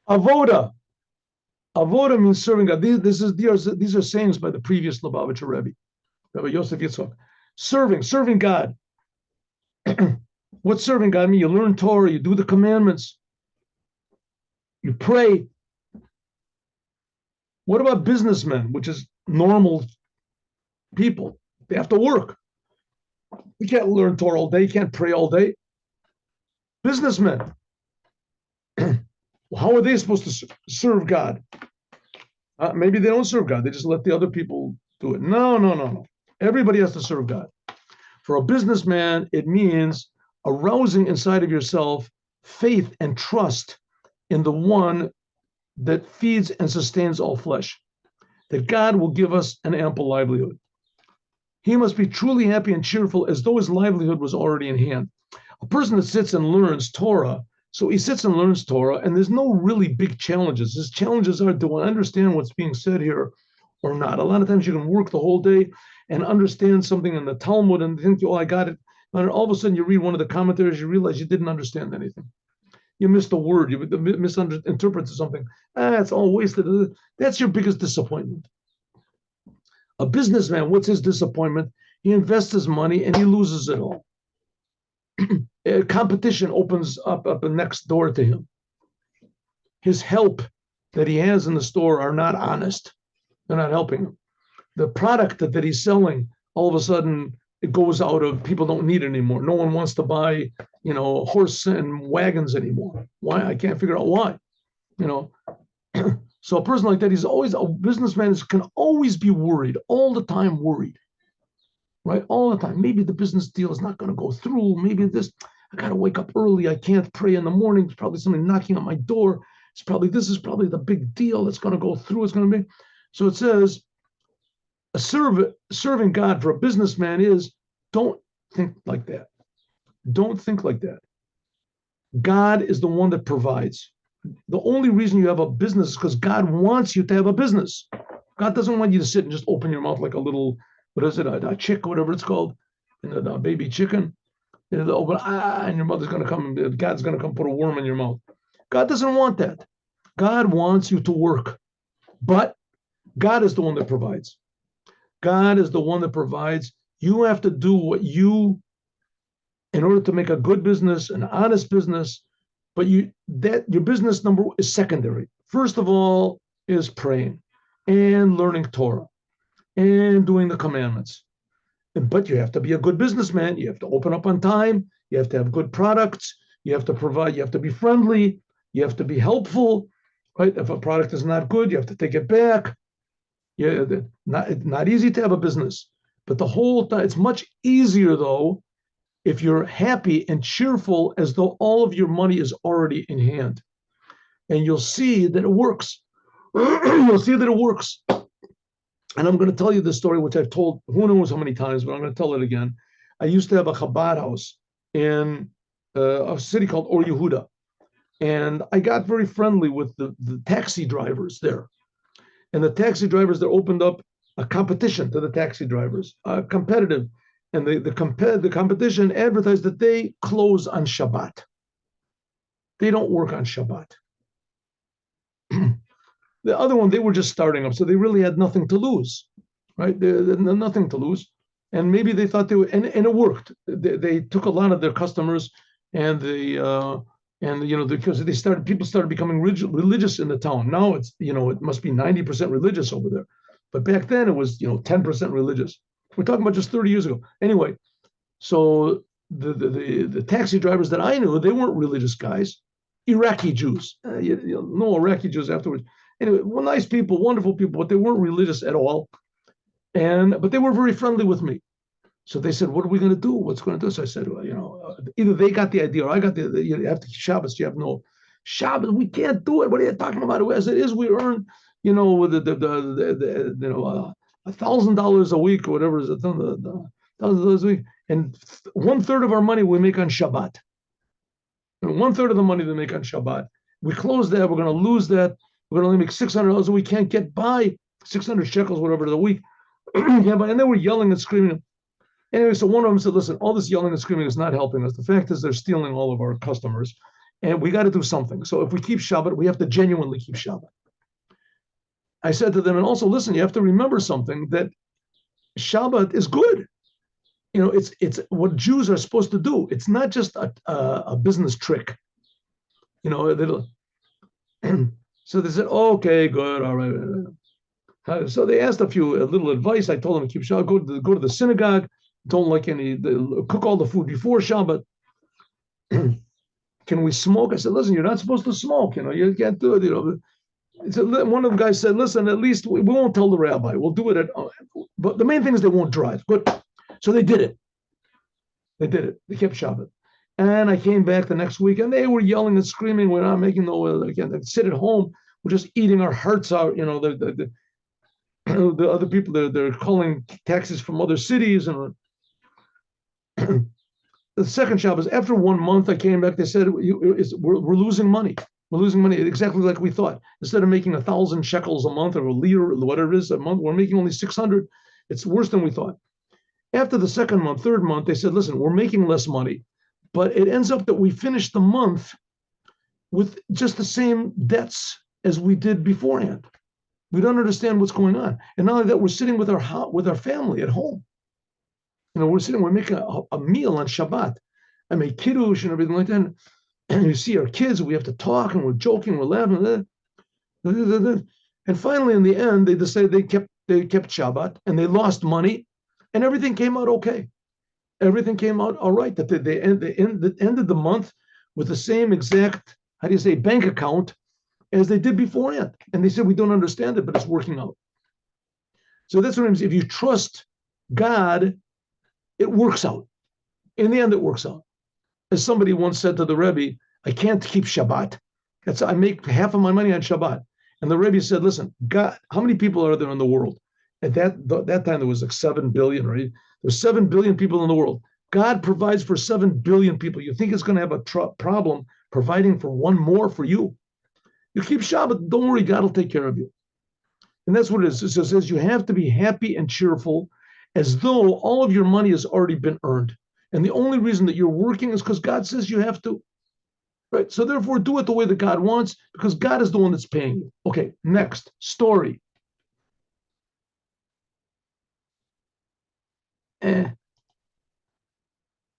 Avoda. Avoda means serving God. These are sayings by the previous Lubavitcher Rebbe, Rabbi Yosef Yitzchak. Serving God. What's serving God mean? You learn Torah, you do the commandments, you pray. What about businessmen, which is normal people? They have to work. You can't learn Torah all day. You can't pray all day. Businessmen, how are they supposed to serve God? Maybe they don't serve God. They just let the other people do it. No. Everybody has to serve God. For a businessman, it means arousing inside of yourself faith and trust in the one that feeds and sustains all flesh, that God will give us an ample livelihood. He must be truly happy and cheerful as though his livelihood was already in hand. A person that sits and learns Torah, so he sits and learns Torah, and there's no really big challenges. His challenges are, do I understand what's being said here or not? A lot of times you can work the whole day and understand something in the Talmud and think, oh, I got it. And all of a sudden you read one of the commentaries, you realize you didn't understand anything. You missed a word, you misinterpreted something. It's all wasted. That's your biggest disappointment. A businessman, what's his disappointment? He invests his money and he loses it all. Competition opens up a next door to him. His help that he has in the store are not honest. They're not helping him. The product that he's selling, all of a sudden, it goes out of, people don't need it anymore. No one wants to buy, horse and wagons anymore. Why? I can't figure out why. So a person like that, a businessman can always be worried, all the time worried, right? All the time. Maybe the business deal is not going to go through. Maybe I got to wake up early. I can't pray in the morning. There's probably somebody knocking on my door. This is probably the big deal that's going to go through. It's going to be. So it says, serving God for a businessman is, don't think like that. Don't think like that. God is the one that provides. The only reason you have a business is because God wants you to have a business. God doesn't want you to sit and just open your mouth like a little, what is it, a chick, whatever it's called, a baby chicken. And your mother's going to come, God's going to come put a worm in your mouth. God doesn't want that. God wants you to work. But God is the one that provides. God is the one that provides. You have to do what in order to make a good business, an honest business, but your business number is secondary. First of all is praying and learning Torah and doing the commandments. But you have to be a good businessman. You have to open up on time. You have to have good products. You have to provide. You have to be friendly. You have to be helpful, right? If a product is not good, you have to take it back. Not easy to have a business, but the whole time, it's much easier though if you're happy and cheerful as though all of your money is already in hand. And you'll see that it works. You'll see that it works. And I'm going to tell you this story, which I've told who knows how many times, but I'm going to tell it again. I used to have a Chabad house in a city called Or Yehuda. And I got very friendly with the taxi drivers there. And the taxi drivers, they opened up a competition to the taxi drivers, competitive. And the competition advertised that they close on Shabbat. They don't work on Shabbat. The other one, they were just starting up, so they really had nothing to lose, right? They had nothing to lose. And maybe they thought and it worked. They took a lot of their customers, and because people started becoming religious in the town. Now it's, it must be 90% religious over there. But back then it was, 10% religious. We're talking about just 30 years ago. Anyway, so the taxi drivers that I knew, they weren't religious guys. Iraqi Jews. No Iraqi Jews afterwards. Anyway, well, nice people, wonderful people, but they weren't religious at all. But they were very friendly with me. So they said, what are we going to do? What's going to do? So I said, well, either they got the idea or I got you have to keep Shabbos. You have no Shabbos. We can't do it. What are you talking about? As it is, we earn, $1,000 a week or whatever is it, $1,000 a week. And 1/3 of our money we make on Shabbat. And 1/3 of the money we make on Shabbat. We close that. We're going to lose that. We're going to only make $600. We can't get by 600 shekels, whatever, the week. And they were yelling and screaming. Anyway, so one of them said, listen, all this yelling and screaming is not helping us. The fact is they're stealing all of our customers. and we got to do something. So if we keep Shabbat, we have to genuinely keep Shabbat. I said to them, and also listen, you have to remember something, that Shabbat is good. It's what Jews are supposed to do. It's not just a business trick. So they said, okay, good, all right. So they asked a little advice. I told them to keep Shabbat, go to the synagogue, don't cook all the food before Shabbat. Can we smoke? I said, listen, you're not supposed to smoke. You can't do it. So one of the guys said, listen, at least we won't tell the rabbi. We'll do it but the main thing is they won't drive. Good. So they did it. They kept Shabbat. And I came back the next week, and they were yelling and screaming. We're not making they sit at home. We're just eating our hearts out. The other people, they're calling taxis from other cities. And the second Shabbos, after 1 month, I came back. They said, we're losing money. We're losing money exactly like we thought. Instead of making 1,000 shekels a month or a lira, whatever it is a month, we're making only 600. It's worse than we thought. After the second month, third month, they said, listen, we're making less money, but it ends up that we finish the month with just the same debts as we did beforehand. We don't understand what's going on. And not only that, we're sitting with our family at home. We're making a meal on Shabbat. I make kiddush and everything like that. And you see our kids, we have to talk, and we're joking, we're laughing. And finally, in the end, they decided they kept Shabbat, and they lost money, and everything came out okay. Everything came out all right. That they ended the month with the same exact, bank account as they did beforehand. And they said, we don't understand it, but it's working out. So that's what it means. If you trust God, it works out. In the end, it works out. As somebody once said to the Rebbe, I can't keep Shabbat. I make half of my money on Shabbat. And the Rebbe said, listen, God, how many people are there in the world? At that time, there was like 7 billion, right? There's 7 billion people in the world. God provides for 7 billion people. You think it's going to have a problem providing for one more for you? You keep Shabbat, don't worry, God will take care of you. And that's what it is. It says you have to be happy and cheerful, as though all of your money has already been earned. And the only reason that you're working is because God says you have to. Right? So therefore, do it the way that God wants, because God is the one that's paying you. Okay, next story.